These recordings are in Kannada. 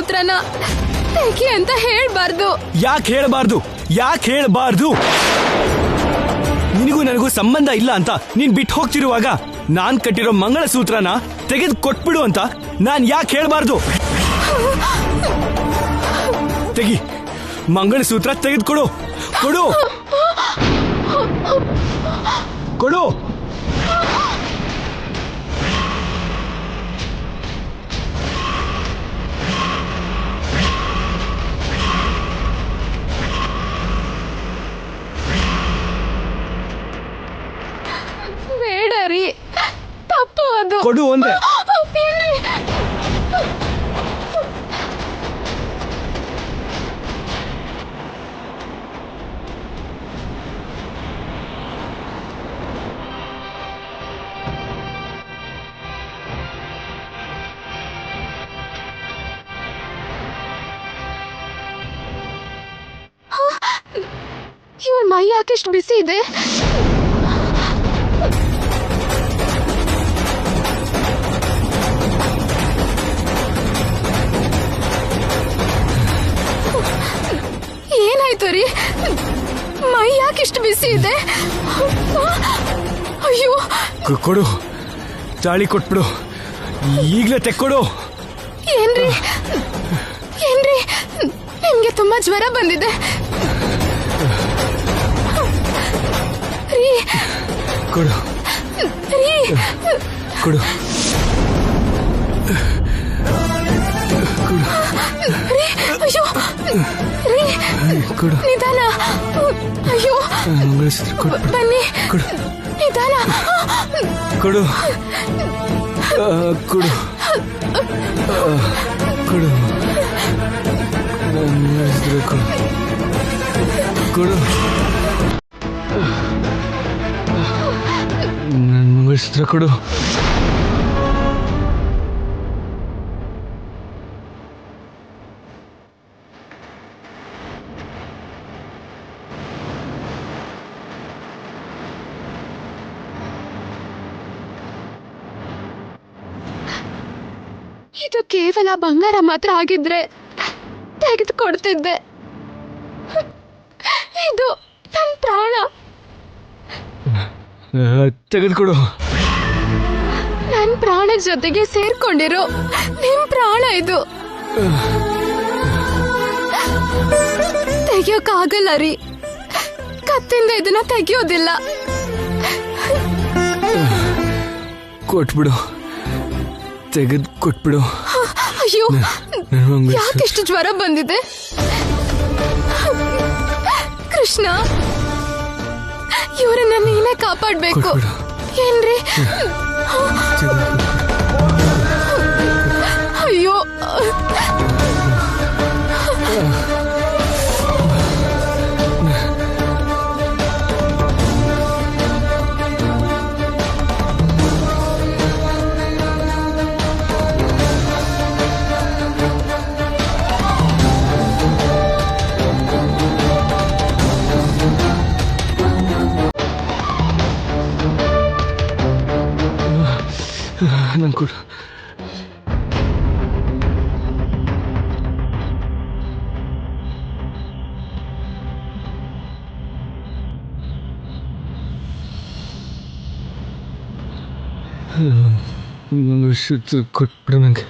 ಮಂಗಲಸೂತ್ರನ ತೆಗಿ ಅಂತ ಹೇಳ್ಬಾರ್ದು. ಯಾಕೆ ಹೇಳ್ಬಾರ್ದು? ನಿನಗೂ ನನಗೂ ಸಂಬಂಧ ಇಲ್ಲ ಅಂತ ನೀನ್ ಬಿಟ್ಟು ಹೋಗ್ತಿರುವಾಗ ನಾನ್ ಕಟ್ಟಿರೋ ಮಂಗಳಸೂತ್ರನ ತೆಗೆದು ಕೊಟ್ಬಿಡು ಅಂತ ನಾನ್ ಯಾಕೆ ಹೇಳ್ಬಾರ್ದು? ತೆಗಿ, ಮಂಗಳಸೂತ್ರ ತೆಗೆದುಕೊಡು. ಕೊಡು ಕೊಡು. ಬೇಡ ರೀ, ತಪ್ಪು ಅದು. ಕೊಡು ಒಂದೇ. ಇವನ್ ಮೈ ಯಾಕೆಷ್ಟು ಬಿಸಿ ಇದೆ? ಏನಾಯ್ತು ರೀ? ಮೈ ಯಾಕೆಷ್ಟು ಬಿಸಿ ಇದೆ? ಅಯ್ಯೋ, ಕೊಡು, ತಾಳಿ ಕೊಟ್ಬಿಡು, ಈಗ್ಲೇ ತೆಕ್ಕೊಡು. ಏನ್ರಿ ನಿಮ್ಗೆ ತುಂಬಾ ಜ್ವರ ಬಂದಿದೆ ರೀ. ಕೊಡು ರೀ, ಕೊಡು ಕೊಡು. ರೀ, ಅಯ್ಯೋ ರೀ, ಕೊಡು. ನಿಧಾನ. ಅಯ್ಯೋ, ಮಂಗಳಸೂತ್ರ ಕೊಡು. ಬನ್ನಿ, ಕೊಡು. ನಿಧಾನ. ಕೊಡು ಕೊಡು ಕೊಡು. ಮಂಗಳಸೂತ್ರ ಕೊಡು. ಕೊಡು. ಮಂಗಳಸೂತ್ರ ಕೊಡು. ಇದು ಕೇವಲ ಬಂಗಾರ ಮಾತ್ರ ಆಗಿದ್ರೆ ತೆಗೆದುಕೊಡ್ತಿದ್ದೆ. ಇದು ನನ್ನ ಪ್ರಾಣ. ತೆಗೆದುಕೊಡು. ನನ್ನ ಪ್ರಾಣದ ಜೊತೆಗೆ ಸೇರ್ಕೊಂಡಿರೋ ನಿಮ್ ಪ್ರಾಣ ಇದು. ತೆಗಿಯೋಕ್ಕಾಗಲ್ಲ ರೀ, ಕತ್ತಿಂದ ಇದನ್ನ ತೆಗಿಯೋದಿಲ್ಲ. ಕೊಟ್ಬಿಡು, ತೆಗೆದು ಕೊಟ್ಬಿಡು. ಅಯ್ಯೋ, ಯಾಕೆಷ್ಟು ಜ್ವರ ಬಂದಿದೆ? ಕೃಷ್ಣ, ಇವರನ್ನ ನೀನೇ ಕಾಪಾಡ್ಬೇಕು. ಏನ್ರಿ? ಅಯ್ಯೋ, ನಂಗೆ ಕೊಡು. ಮಂಗಳಸೂತ್ರ ಕೊಟ್ಬಿಡು ನನಗೆ.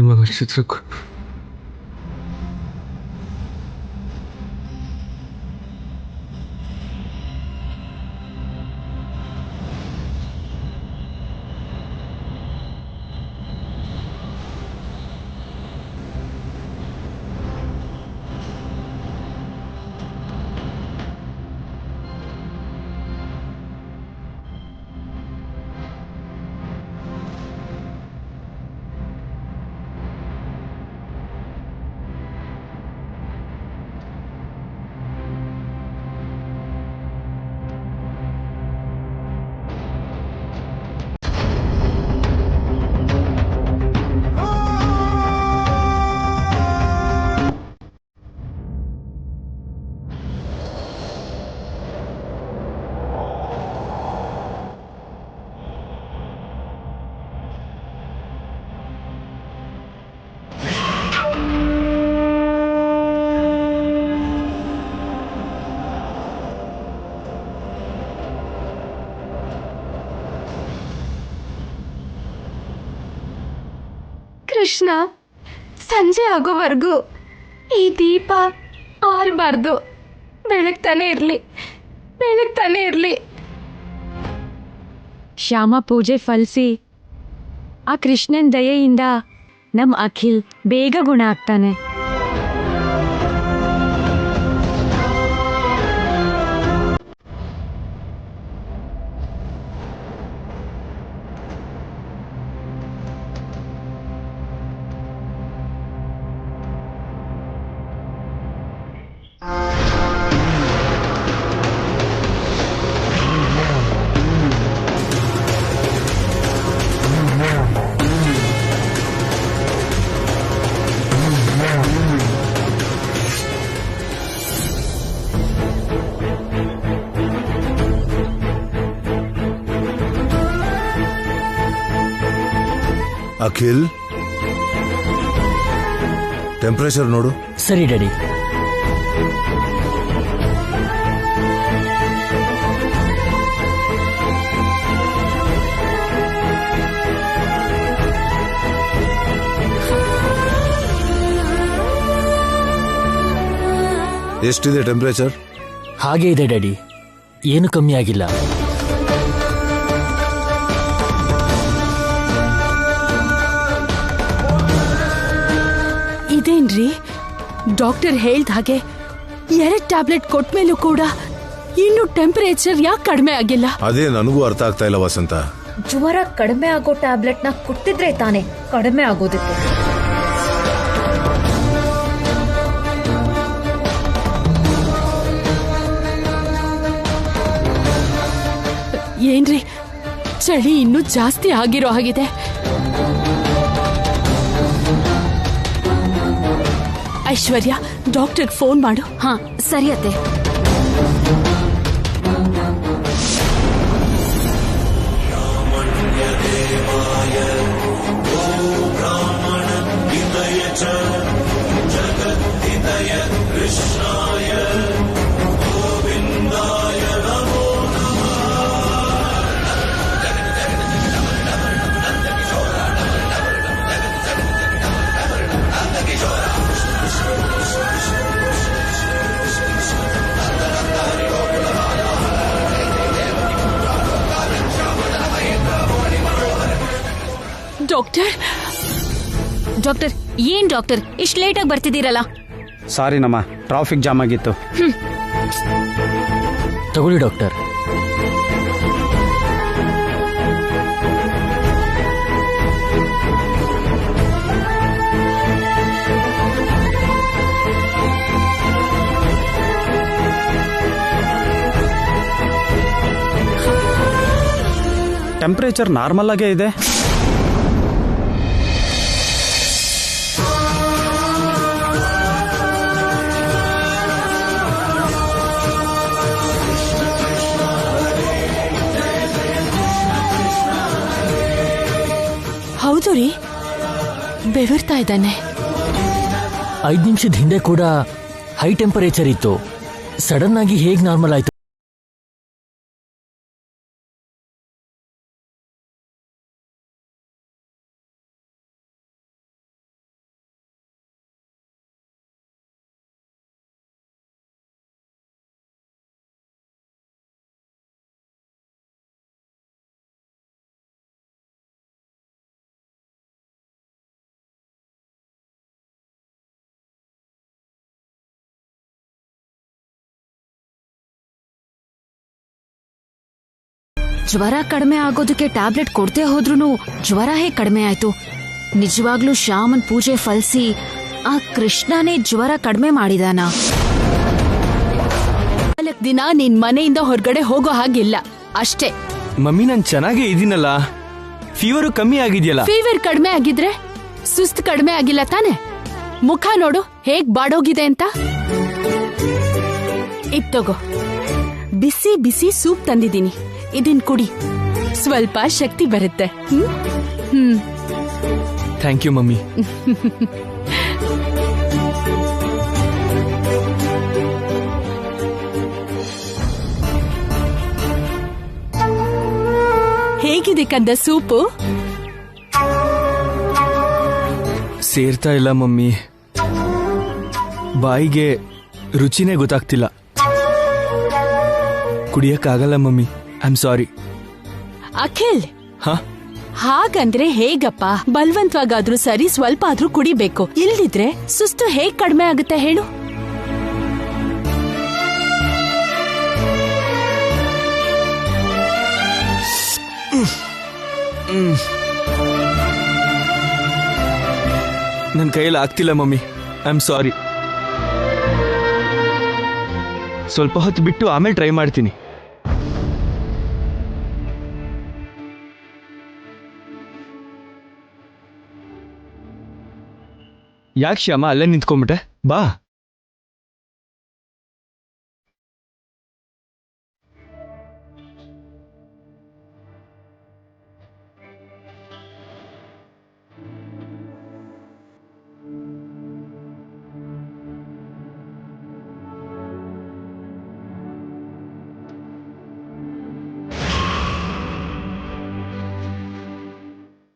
ಮಂಗಳಸೂತ್ರ ಕೊಟ್ಬಿಡು. ತಕ್ಷಣ ಸಂಜೆ ಆಗೋವರೆಗೂ ಈ ದೀಪ ಆರಬಾರ್ದು. ಬೆಳಗ್ತಾನೆ ಇರಲಿ. ಶ್ಯಾಮ ಪೂಜೆ ಫಲಿಸಿ ಆ ಕೃಷ್ಣನ್ ದಯೆಯಿಂದ ನಮ್ಮ ಅಖಿಲ್ ಬೇಗ ಗುಣ ಆಗ್ತಾನೆ. ಅಖಿಲ್, ಟೆಂಪರೇಚರ್ ನೋಡು. ಸರಿ ಡ್ಯಾಡಿ. ಎಷ್ಟಿದೆ ಟೆಂಪರೇಚರ್? ಹಾಗೆ ಇದೆ ಡ್ಯಾಡಿ, ಏನು ಕಮ್ಮಿ ಆಗಿಲ್ಲ. ಇದೇನ್ರಿ, ಡಾಕ್ಟರ್ ಹೇಳ್ದ ಹಾಗೆ 2 ಟ್ಯಾಬ್ಲೆಟ್ ಕೊಟ್ಮೇಲೂ ಕೂಡ ಇನ್ನು ಟೆಂಪರೇಚರ್ ಯಾಕೆ ಕಡಿಮೆ ಆಗಿಲ್ಲ? ಅದೇ ನನಗೂ ಅರ್ಥ ಆಗ್ತಾ ಇಲ್ಲ ವಸಂತ. ಜ್ವರ ಕಡಿಮೆ ಆಗೋ ಟ್ಯಾಬ್ಲೆಟ್ನ ಕೊಟ್ಟಿದ್ರೆ ತಾನೆ ಕಡಿಮೆ ಆಗೋದಕ್ಕೆ. ಏನ್ರಿ, ಚಳಿ ಇನ್ನೂ ಜಾಸ್ತಿ ಆಗಿರೋ ಹಾಗಿದೆ. ಐಶ್ವರ್ಯ, ಡಾಕ್ಟರ್ ಫೋನ್ ಮಾಡು. ಹಾ ಸರಿ ಅತ್ತೆ. ಡಾಕ್ಟರ್ ಡಾಕ್ಟರ್, ಏನ್ ಡಾಕ್ಟರ್ ಇಷ್ಟು ಲೇಟಾಗಿ ಬರ್ತಿದ್ದೀರಲ್ಲ? ಸಾರಿ ನಮ್ಮ ಟ್ರಾಫಿಕ್ ಜಾಮ್ ಆಗಿತ್ತು. ತಗೊಳ್ಳಿ ಡಾಕ್ಟರ್. ಟೆಂಪರೇಚರ್ ನಾರ್ಮಲ್ ಆಗೇ ಇದೆ. ಹೌದು ರೀ, ಬೆವರ್ತಾ ಇದ್ದಾನೆ. 5 ನಿಮಿಷದ ಹಿಂದೆ ಕೂಡ ಹೈ ಟೆಂಪರೇಚರ್ ಇತ್ತು, ಸಡನ್ ಆಗಿ ಹೇಗ್ ನಾರ್ಮಲ್ ಆಯ್ತು? ಜ್ವರ ಕಡಿಮೆ ಆಗೋದಕ್ಕೆ ಟ್ಯಾಬ್ಲೆಟ್ ಕೊಡ್ತೇ ಹೋದ್ರೂ ಜ್ವರ ಹೇಗೆ ಕಡಿಮೆ ಆಯ್ತು? ನಿಜವಾಗ್ಲೂ ಶ್ಯಾಮನ್ ಪೂಜೆ ಫಲಿಸಿ ಆ ಕೃಷ್ಣನೇ ಜ್ವರ ಕಡಿಮೆ ಮಾಡಿದಾನ? 4 ದಿನ ನಿನ್ ಮನೆಯಿಂದ ಹೊರಗಡೆ ಹೋಗೋ ಹಾಗಿಲ್ಲ ಅಷ್ಟೇ. ಮಮ್ಮಿ, ನಾನ್ ಚೆನ್ನಾಗೇ ಇದೀನಲ್ಲ. ಫೀವರು ಕಮ್ಮಿ ಆಗಿದೆಯಲ್ಲ. ಫೀವರ್ ಕಡಿಮೆ ಆಗಿದ್ರೆ ಸುಸ್ತು ಕಡಿಮೆ ಆಗಿಲ್ಲ ತಾನೆ? ಮುಖ ನೋಡು ಹೇಗ್ ಬಾಡೋಗಿದೆ ಅಂತ. ಇದ್ ತಗೋ, ಬಿಸಿ ಬಿಸಿ ಸೂಪ್ ತಂದಿದ್ದೀನಿ, ಇದನ್ ಕುಡಿ, ಸ್ವಲ್ಪ ಶಕ್ತಿ ಬರುತ್ತೆ. Thank you mummy. ಹೇಗಿದೆ ಕಂದ ಸೂಪು? ಸೇರ್ತಾ ಇಲ್ಲ ಮಮ್ಮಿ. ಬಾಯಿಗೆ ರುಚಿನೇ ಗೊತ್ತಾಗ್ತಿಲ್ಲ. ಕುಡಿಯಕ್ಕಾಗಲ್ಲ mummy. I am sorry. Akhil, ಹಾ, ಹಾಗಂದ್ರೆ ಹೇಗಪ್ಪ? ಬಲವಂತವಾಗಾದ್ರೂ ಸರಿ, ಸ್ವಲ್ಪ ಆದ್ರೂ ಕುಡಿಬೇಕು. ಇಲ್ದಿದ್ರೆ ಸುಸ್ತು ಹೇಗ್ ಕಡಿಮೆ ಆಗುತ್ತೆ ಹೇಳು? ನನ್ನ ಕೈಯಲ್ಲಿ ಆಗ್ತಿಲ್ಲ ಮಮ್ಮಿ. ಐ ಆಮ್ ಸಾರಿ. ಸ್ವಲ್ಪ ಹೊತ್ತು ಬಿಟ್ಟು ಆಮೇಲೆ ಟ್ರೈ ಮಾಡ್ತೀನಿ. ಯಾಕೆ ಶ್ಯಾಮ ಅಲ್ಲೇ ನಿಂತ್ಕೊಂಡ್ಬಿಟ್ಟೆ? ಬಾ.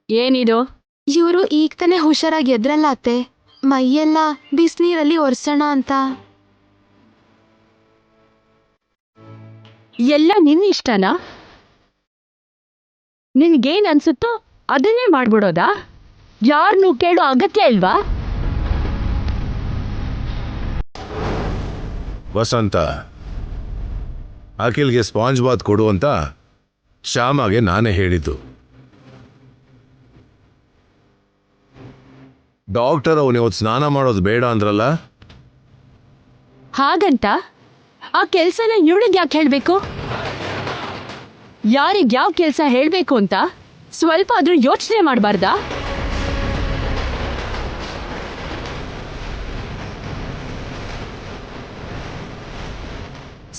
ಏನಿದು? ಇವರು ಈಗ ತಾನೇ ಹುಷಾರಾಗಿ ಎದ್ರಲ್ಲ ಅತ್ತೆ, ಮೈಯೆಲ್ಲ ಬಿಸಿನೀರಲ್ಲಿ ಒರೆಸೋಣ ಅಂತ. ಎಲ್ಲ ನಿನ್ನ ಇಷ್ಟನಾ? ನಿನ್ಗೇನ್ ಅನ್ಸುತ್ತೋ ಅದನ್ನೇ ಮಾಡ್ಬಿಡೋದಾ? ಯಾರನ್ನೂ ಕೇಳೋ ಅಗತ್ಯ ಇಲ್ವಾ? ವಸಂತ, ಅಖಿಲ್ಗೆ ಸ್ಪಾಂಜ್ ಬಾತ್ ಕೊಡು ಅಂತ ಶ್ಯಾಮಗೆ ನಾನೇ ಹೇಳಿದ್ದು. ಡಾಕ್ಟರ್ ಅವನಿವತ್ತು ಸ್ನಾನ ಮಾಡೋದು ಬೇಡ ಅಂದ್ರಲ್ಲ. ಹಾಗಂತ ಆ ಕೆಲ್ಸನ ಇವಳಿಗೆ ಯಾಕೆ ಹೇಳ್ಬೇಕು? ಯಾರಿಗೆ ಯಾವ ಕೆಲಸ ಹೇಳ್ಬೇಕು ಅಂತ ಸ್ವಲ್ಪ ಆದ್ರೂ ಯೋಚನೆ ಮಾಡಬಾರ್ದಾ?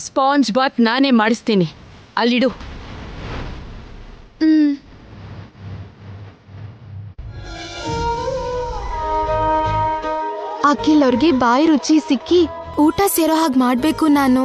ಸ್ಪಾಂಜ್ ಬಾತ್ ನಾನೇ ಮಾಡಿಸ್ತೀನಿ, ಅಲ್ಲಿಡು. ಅಖಿಲ್ ಅವ್ರಿಗೆ ಬಾಯಿ ರುಚಿ ಸಿಕ್ಕಿ ಊಟ ಸೇರೋ ಹಾಗೆ ಮಾಡ್ಬೇಕು ನಾನು.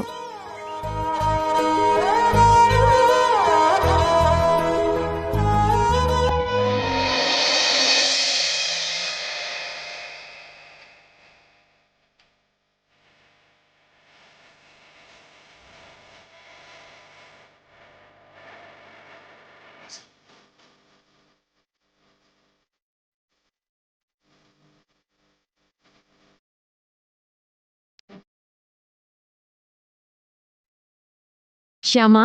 ಶ್ಯಾಮ,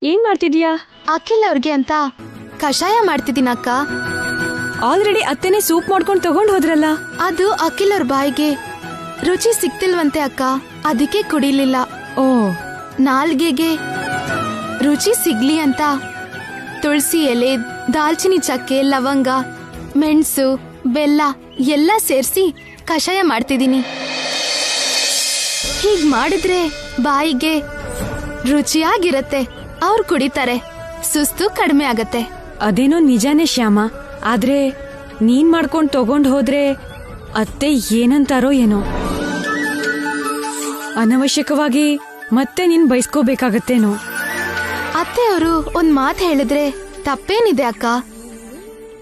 ಏನ್ ಮಾಡ್ತಿದೀಯಾ? ಅಖಿಲ್ ಅವ್ರಿಗೆ ಅಂತ ಕಷಾಯ ಮಾಡ್ತಿದ್ದೀನಕ್ಕ. ಆಲ್ರೆಡಿ ಅತ್ತೆನೆ ಸೂಪ್ ಮಾಡ್ಕೊಂಡು ತಗೊಂಡ್ ಹೋದ್ರಲ್ಲ. ಅದು ಅಖಿಲ್ ಅವ್ರ ಬಾಯಿಗೆ ರುಚಿ ಸಿಕ್ತಿಲ್ವಂತೆ ಅಕ್ಕ, ಅದಕ್ಕೆ ಕುಡಿಲಿಲ್ಲ. ಓ, ನಾಲ್ಗೆಗೆ ರುಚಿ ಸಿಗ್ಲಿ ಅಂತ ತುಳಸಿ ಎಲೆ, ದಾಲ್ಚಿನ್ನಿ ಚಕ್ಕೆ, ಲವಂಗ, ಮೆಣಸು, ಬೆಲ್ಲ ಎಲ್ಲ ಸೇರಿಸಿ ಕಷಾಯ ಮಾಡ್ತಿದ್ದೀನಿ. ಹೀಗ್ ಮಾಡಿದ್ರೆ ಬಾಯಿಗೆ ರುಚಿಯಾಗಿರತ್ತೆ, ಅವ್ರು ಕುಡಿತಾರೆ, ಸುಸ್ತು ಕಡಿಮೆ ಆಗತ್ತೆ. ಅದೇನೋ ನಿಜಾನೇ ಶ್ಯಾಮ, ಆದ್ರೆ ನೀನ್ ಮಾಡ್ಕೊಂಡ್ ತಗೊಂಡ್ ಹೋದ್ರೆ ಅತ್ತೆ ಏನಂತಾರೋ ಏನೋ. ಅನವಶ್ಯಕವಾಗಿ ಮತ್ತೆ ನೀನ್ ಬಯಸ್ಕೋಬೇಕಾಗತ್ತೇನೋ. ಅತ್ತೆ ಅವರು ಒಂದ್ ಮಾತು ಹೇಳಿದ್ರೆ ತಪ್ಪೇನಿದೆ ಅಕ್ಕ,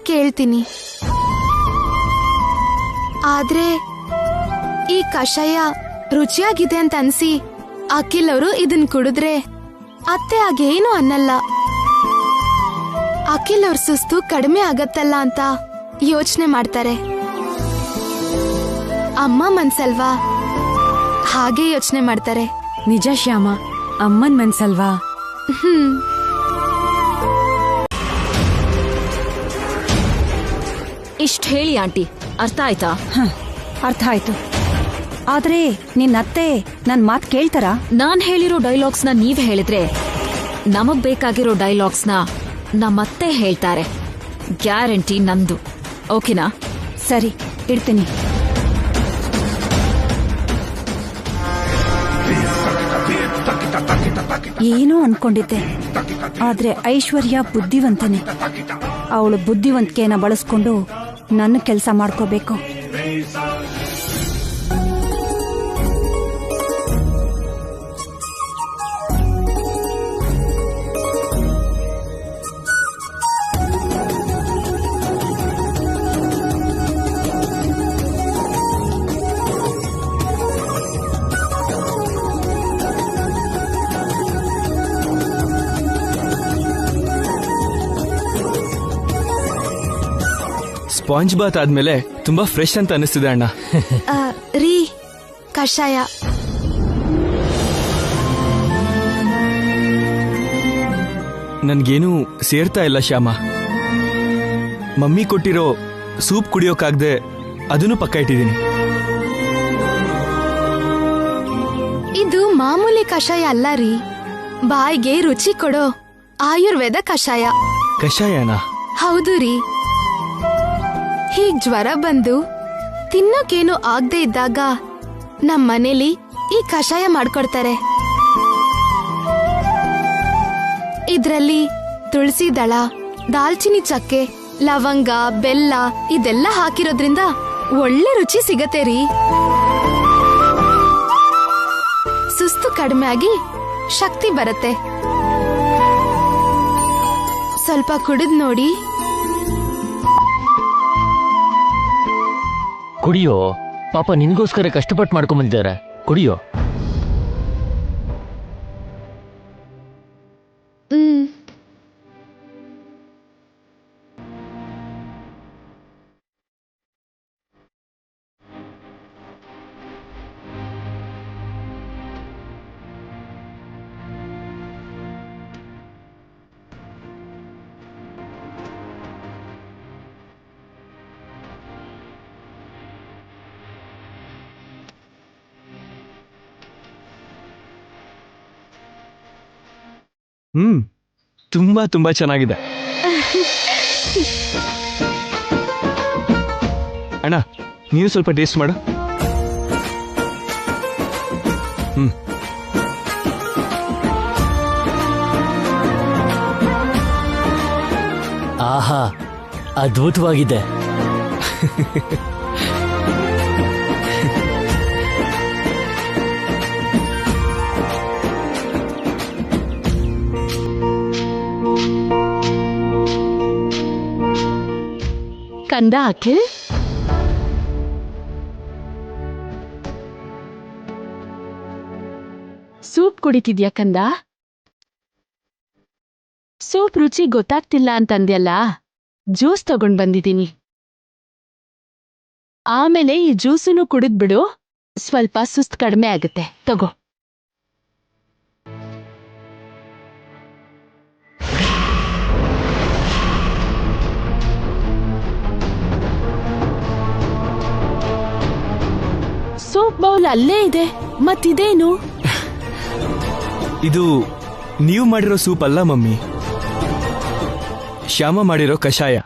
ಕೇಳ್ತೀನಿ. ಆದ್ರೆ ಈ ಕಷಾಯ ರುಚಿಯಾಗಿದೆ ಅಂತ ಅನ್ಸಿ ಅಖಿಲ್ ಅವರು ಇದನ್ ಕುಡಿದ್ರೆ ಅತ್ತೆ ಆಗೇನು ಅನ್ನಲ್ಲ. ಅಖಿಲ್ ಅವ್ರ ಸುಸ್ತು ಕಡಿಮೆ ಆಗತ್ತಲ್ಲ ಅಂತ ಯೋಚನೆ ಮಾಡ್ತಾರೆ. ಅಮ್ಮ ಮನ್ಸಲ್ವಾ, ಹಾಗೆ ಯೋಚನೆ ಮಾಡ್ತಾರೆ. ನಿಜ ಶ್ಯಾಮ, ಅಮ್ಮನ್ ಮನ್ಸಲ್ವಾ? ಇಷ್ಟ್ ಹೇಳಿ ಆಂಟಿ, ಅರ್ಥ ಆಯ್ತಾ? ಅರ್ಥ ಆಯ್ತು. ಆದ್ರೆ ನಿನ್ನತ್ತೆ ನನ್ ಮಾತ್ ಕೇಳ್ತಾರ? ನಾನ್ ಹೇಳಿರೋ ಡೈಲಾಗ್ಸ್ನ ನೀವ್ ಹೇಳಿದ್ರೆ ನಮಗ್ ಬೇಕಾಗಿರೋ ಡೈಲಾಗ್ಸ್ನ ನಮ್ಮತ್ತೆ ಹೇಳ್ತಾರೆ. ಗ್ಯಾರಂಟಿ ನಂದು. ಓಕೆನಾ? ಸರಿ, ಇಡ್ತೀನಿ. ಏನೋ ಅನ್ಕೊಂಡಿದ್ದೆ, ಆದ್ರೆ ಐಶ್ವರ್ಯ ಬುದ್ಧಿವಂತನೇ. ಅವಳು ಬುದ್ಧಿವಂತಿಕೆನ ಬಳಸ್ಕೊಂಡು ನನ್ನ ಕೆಲಸ ಮಾಡ್ಕೋಬೇಕು. ಸ್ಪಾಂಜ್ ಬಾತ್ ಆದ್ಮೇಲೆ ತುಂಬಾ ಫ್ರೆಶ್ ಅಂತ ಅನಿಸ್ತಿದೆ ಅಣ್ಣ. ರೀ ಕಷಾಯ. ನನ್ಗೇನು ಸೇರ್ತಾ ಇಲ್ಲ ಶ್ಯಾಮ. ಮಮ್ಮಿ ಕೊಟ್ಟಿರೋ ಸೂಪ್ ಕುಡಿಯೋಕಾಗ್ದೆ ಅದನ್ನು ಪಕ್ಕ ಇಟ್ಟಿದ್ದೀನಿ. ಇದು ಮಾಮೂಲಿ ಕಷಾಯ ಅಲ್ಲ ರೀ, ಬಾಯಿಗೆ ರುಚಿ ಕೊಡೋ ಆಯುರ್ವೇದ ಕಷಾಯ. ಕಷಾಯನ? ಹೌದು ರೀ. ಹೀಗ್ ಜ್ವರ ಬಂದು ತಿನ್ನೋಕೇನು ಆಗದೆ ಇದ್ದಾಗ ನಮ್ ಮನೇಲಿ ಈ ಕಷಾಯ ಮಾಡ್ಕೊಡ್ತಾರೆ. ಇದ್ರಲ್ಲಿ ತುಳಸಿ ದಳ, ದಾಲ್ಚಿನ್ನಿ ಚಕ್ಕೆ, ಲವಂಗ, ಬೆಲ್ಲ ಇದೆಲ್ಲ ಹಾಕಿರೋದ್ರಿಂದ ಒಳ್ಳೆ ರುಚಿ ಸಿಗತ್ತೆ ರೀ. ಸುಸ್ತು ಕಡಿಮೆ ಆಗಿ ಶಕ್ತಿ ಬರುತ್ತೆ. ಸ್ವಲ್ಪ ಕುಡಿದ್ ನೋಡಿ. ಕುಡಿಯೋ, ಪಾಪ ನಿನ್ಗೋಸ್ಕರ ಕಷ್ಟಪಟ್ಟು ಮಾಡ್ಕೊಂಬಂದಿದ್ದಾರೆ, ಕುಡಿಯೋ. ತುಂಬಾ ತುಂಬಾ ಚೆನ್ನಾಗಿದೆ ಅಣ್ಣ. ನೀನು ಸ್ವಲ್ಪ ಟೇಸ್ಟ್ ಮಾಡು. ಆಹಾ, ಅದ್ಭುತವಾಗಿದೆ. ಕಂದ ಅಖಿಲ್, ಸೂಪ್ ಕುಡಿತಿದ್ಯಾ ಕಂದ? ಸೂಪ್ ರುಚಿ ಗೊತ್ತಾಗ್ತಿಲ್ಲ ಅಂತಂದ್ಯಲ್ಲ, ಜ್ಯೂಸ್ ತಗೊಂಡ್ ಬಂದಿದ್ದೀನಿ. ಆಮೇಲೆ ಈ ಜ್ಯೂಸನ್ನು ಕುಡಿದ್ಬಿಡು, ಸ್ವಲ್ಪ ಸುಸ್ತು ಕಡಿಮೆ ಆಗುತ್ತೆ. ತಗೋ. ಸೂಪ್ ಬೌಲ್ ಅಲ್ಲೇ ಇದೆ, ಮತ್ತಿದೇನು? ಇದು ನೀವು ಮಾಡಿರೋ ಸೂಪ್ ಅಲ್ಲ ಮಮ್ಮಿ, ಶ್ಯಾಮ ಮಾಡಿರೋ ಕಷಾಯ.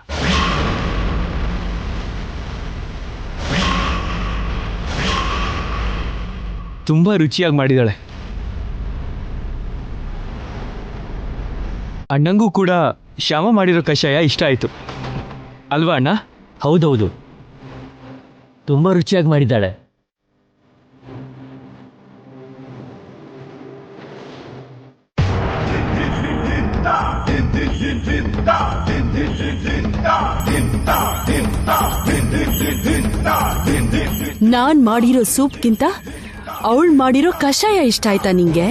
ತುಂಬಾ ರುಚಿಯಾಗಿ ಮಾಡಿದಾಳೆ. ಅಣ್ಣಂಗೂ ಕೂಡ ಶ್ಯಾಮ ಮಾಡಿರೋ ಕಷಾಯ ಇಷ್ಟ ಆಯ್ತು ಅಲ್ವಾ ಅಣ್ಣ? ಹೌದೌದು, ತುಂಬಾ ರುಚಿಯಾಗಿ ಮಾಡಿದ್ದಾಳೆ. ನಾನ್ ಮಾಡಿರೋ ಸೂಪ್ಗಿಂತ ಅವಳು ಮಾಡಿರೋ ಕಷಾಯ ಇಷ್ಟ ಆಯ್ತಾ ನಿಂಗೆ?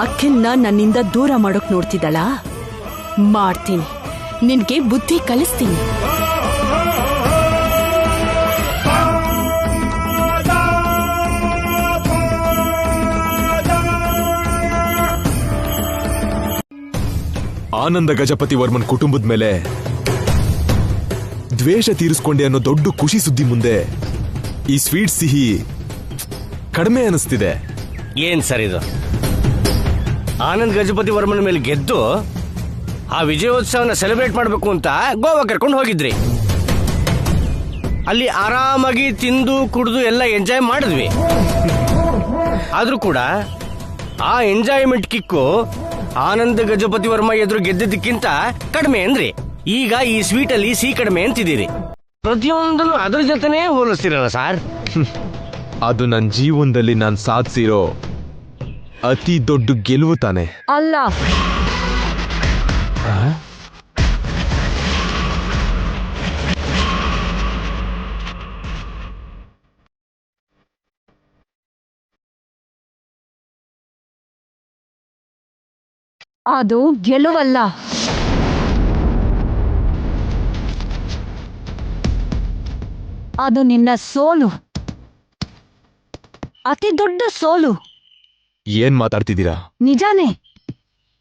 ಅಖಿಲ್ನ ನನ್ನಿಂದ ದೂರ ಮಾಡೋಕ್ ನೋಡ್ತಿದ್ದಳ? ಮಾಡ್ತೀನಿ, ನಿನ್ಗೆ ಬುದ್ಧಿ ಕಲಿಸ್ತೀನಿ. ಆನಂದ ಗಜಪತಿ ವರ್ಮನ್ ಕುಟುಂಬದ ಮೇಲೆ ದ್ವೇಷ ತೀರಿಸ್ಕೊಂಡೆ ಅನ್ನೋ ದೊಡ್ಡ ಖುಷಿ ಸುದ್ದಿ ಮುಂದೆ ಈ ಸ್ವೀಟ್ ಸಿಹಿ ಕಡಿಮೆ ಅನಿಸ್ತಿದೆ. ಏನ್ ಸರ್ ಇದು? ಆನಂದ್ ಗಜಪತಿ ವರ್ಮನ ಮೇಲೆ ಗೆದ್ದು ಆ ವಿಜಯೋತ್ಸವನ ಸೆಲೆಬ್ರೇಟ್ ಮಾಡಬೇಕು ಅಂತ ಗೋವಾ ಕರ್ಕೊಂಡು ಹೋಗಿದ್ರಿ. ಅಲ್ಲಿ ಆರಾಮಾಗಿ ತಿಂದು ಕುಡಿದು ಎಲ್ಲ ಎಂಜಾಯ್ ಮಾಡಿದ್ವಿ. ಆದ್ರೂ ಕೂಡ ಆ ಎಂಜಾಯ್ಮೆಂಟ್ ಕಿಕ್ಕು ಆನಂದ್ ಗಜಪತಿ ವರ್ಮ ಎದುರು ಗೆದ್ದಿದ್ದಕ್ಕಿಂತ ಕಡಿಮೆ ಅಂದ್ರಿ. ಈಗ ಈ ಸ್ವೀಟ್ ಅಲ್ಲಿ ಸಿಹಿ ಕಡಿಮೆ ಅಂತಿದ್ದೀರಿ. ಪ್ರತಿಯೊಂದನ್ನು ಅದ್ರ ಜೊತೆನೇ ಹೋಲಿಸ್ತೀರಲ್ಲ ಸರ್. ಅದು ನನ್ನ ಜೀವನದಲ್ಲಿ ನಾನು ಸಾಧಿಸಿರೋ ಅತಿ ದೊಡ್ಡ ಗೆಲುವು ತಾನೆ ಅಲ್ಲ. ಅದು ಗೆಲುವಲ್ಲ, ಅದು ನಿನ್ನ ಸೋಲು, ಅತಿ ದೊಡ್ಡ ಸೋಲು. ಏನ್ ಮಾತಾಡ್ತಿದ್ದೀರಾ? ನಿಜಾನೇ,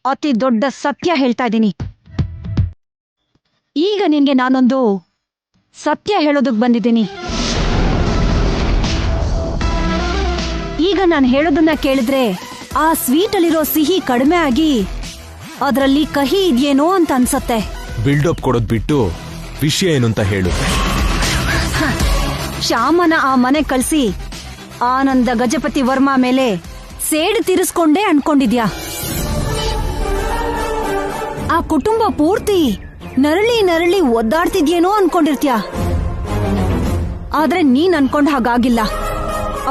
ಅತಿ ದೊಡ್ಡ ಸತ್ಯ ಹೇಳ್ತಾ ಇದ್ದೀನಿ. ಈಗ ನಿನ್ಗೆ ನಾನೊಂದು ಸತ್ಯ ಹೇಳೋದಕ್ ಬಂದಿದ್ದೀನಿ. ಈಗ ನಾನು ಹೇಳೋದನ್ನ ಕೇಳಿದ್ರೆ ಆ ಸ್ವೀಟಲ್ಲಿರೋ ಸಿಹಿ ಕಡಿಮೆ ಆಗಿ ಅದರಲ್ಲಿ ಕಹಿ ಇದೆಯೇನೋ ಅಂತ ಅನ್ಸತ್ತೆ. ಬಿಲ್ಡಪ್ ಕೊಡೋದ್ ಬಿಟ್ಟು ವಿಷಯ ಏನು ಅಂತ ಹೇಳು. ಶ್ಯಾಮನ ಆ ಮನೆ ಕಳ್ಸಿ ಆನಂದ ಗಜಪತಿ ವರ್ಮಾ ಮೇಲೆ ಸೇಡು ತೀರಿಸ್ಕೊಂಡೇ ಅನ್ಕೊಂಡಿದ್ಯಾ? ಆ ಕುಟುಂಬ ಪೂರ್ತಿ ನರಳಿ ನರಳಿ ಒದ್ದಾಡ್ತಿದ್ಯೇನೋ ಅನ್ಕೊಂಡಿರ್ತ್ಯಾ. ಆದ್ರೆ ನೀನ್ ಅನ್ಕೊಂಡ್ ಹಾಗಾಗಿಲ್ಲ.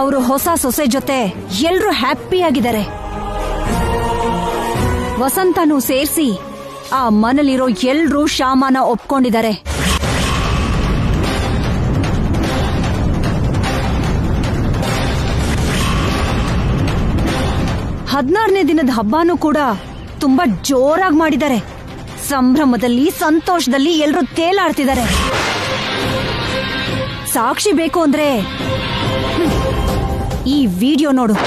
ಅವರು ಹೊಸ ಸೊಸೆ ಜೊತೆ ಎಲ್ರೂ ಹ್ಯಾಪಿಯಾಗಿದ್ದಾರೆ. ವಸಂತನೂ ಸೇರ್ಸಿ ಆ ಮನೇಲಿರೋ ಎಲ್ರೂ ಶ್ಯಾಮನ ಒಪ್ಕೊಂಡಿದ್ದಾರೆ. ಹದಿನಾರನೇ ದಿನದ ಹಬ್ಬನೂ ಕೂಡ ತುಂಬಾ ಜೋರಾಗಿ ಮಾಡಿದ್ದಾರೆ. ಸಂಭ್ರಮದಲ್ಲಿ ಸಂತೋಷದಲ್ಲಿ ಎಲ್ರೂ ತೇಲಾಡ್ತಿದ್ದಾರೆ. ಸಾಕ್ಷಿ ಬೇಕು ಅಂದ್ರೆ ಈ ವಿಡಿಯೋ ನೋಡು.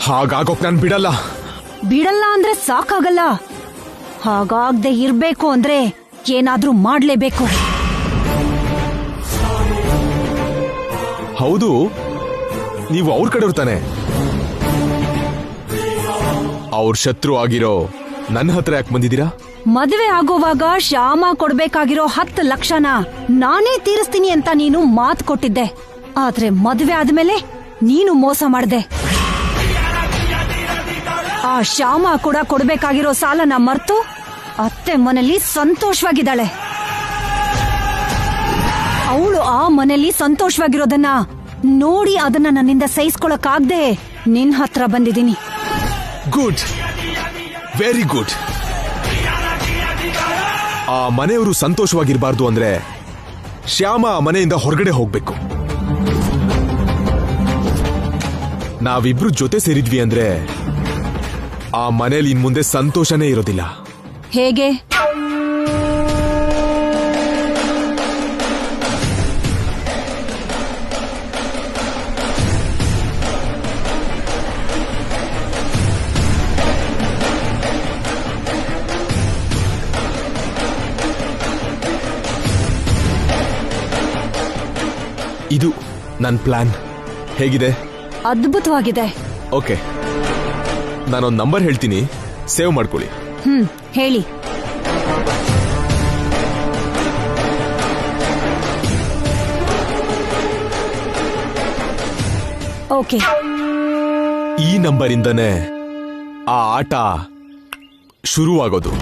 ಹಾಗಾಗೋಕ್ ನಾನು ಬಿಡಲ್ಲ. ಬಿಡಲ್ಲ ಅಂದ್ರೆ ಸಾಕಾಗಲ್ಲ. ಹಾಗಾಗ್ದೆ ಇರ್ಬೇಕು ಅಂದ್ರೆ ಏನಾದ್ರೂ ಮಾಡ್ಲೇಬೇಕು. ಹೌದು, ನೀವು ಅವ್ರ ಕಡೆ ತಾನೆ. ಅವ್ರ ಶತ್ರು ಆಗಿರೋ ನನ್ನ ಹತ್ರ ಯಾಕೆ ಬಂದಿದ್ದೀರಾ? ಮದುವೆ ಆಗೋವಾಗ ಶ್ಯಾಮ ಕೊಡ್ಬೇಕಾಗಿರೋ 10 ಲಕ್ಷನ ನಾನೇ ತೀರಿಸ್ತೀನಿ ಅಂತ ನೀನು ಮಾತು ಕೊಟ್ಟಿದ್ದೆ. ಆದ್ರೆ ಮದುವೆ ಆದ್ಮೇಲೆ ನೀನು ಮೋಸ ಮಾಡ್ದೆ. ಆ ಶ್ಯಾಮ ಕೂಡ ಕೊಡ್ಬೇಕಾಗಿರೋ ಸಾಲನ ಮರ್ತು ಅತ್ತೆ ಮನೇಲಿ ಸಂತೋಷವಾಗಿದ್ದಾಳೆ. ಅವಳು ಆ ಮನೇಲಿ ಸಂತೋಷವಾಗಿರೋದನ್ನ ನೋಡಿ ಅದನ್ನ ನನ್ನಿಂದ ಸಹಿಸ್ಕೊಳಕ್ಕಾಗ್ದೆ ನಿನ್ ಹತ್ರ ಬಂದಿದ್ದೀನಿ. Good, very good. ಆ ಮನೆಯವರು ಸಂತೋಷವಾಗಿರ್ಬಾರ್ದು ಅಂದ್ರೆ ಶ್ಯಾಮ ಆ ಮನೆಯಿಂದ ಹೊರಗಡೆ ಹೋಗ್ಬೇಕು. ನಾವಿಬ್ರು ಜೊತೆ ಸೇರಿದ್ವಿ ಅಂದ್ರೆ ಆ ಮನೇಲಿ ಇನ್ ಮುಂದೆ ಸಂತೋಷನೇ ಇರೋದಿಲ್ಲ. ಹೇಗೆ? ಇದು ನನ್ನ ಪ್ಲಾನ್. ಹೇಗಿದೆ? ಅದ್ಭುತವಾಗಿದೆ. ಓಕೆ, ನಾನೊಂದು ನಂಬರ್ ಹೇಳ್ತೀನಿ, ಸೇವ್ ಮಾಡ್ಕೊಳ್ಳಿ. ಹೇಳಿ. ಓಕೆ. ಈ ನಂಬರಿಂದನೇ ಆ ಆಟ ಶುರುವಾಗೋದು.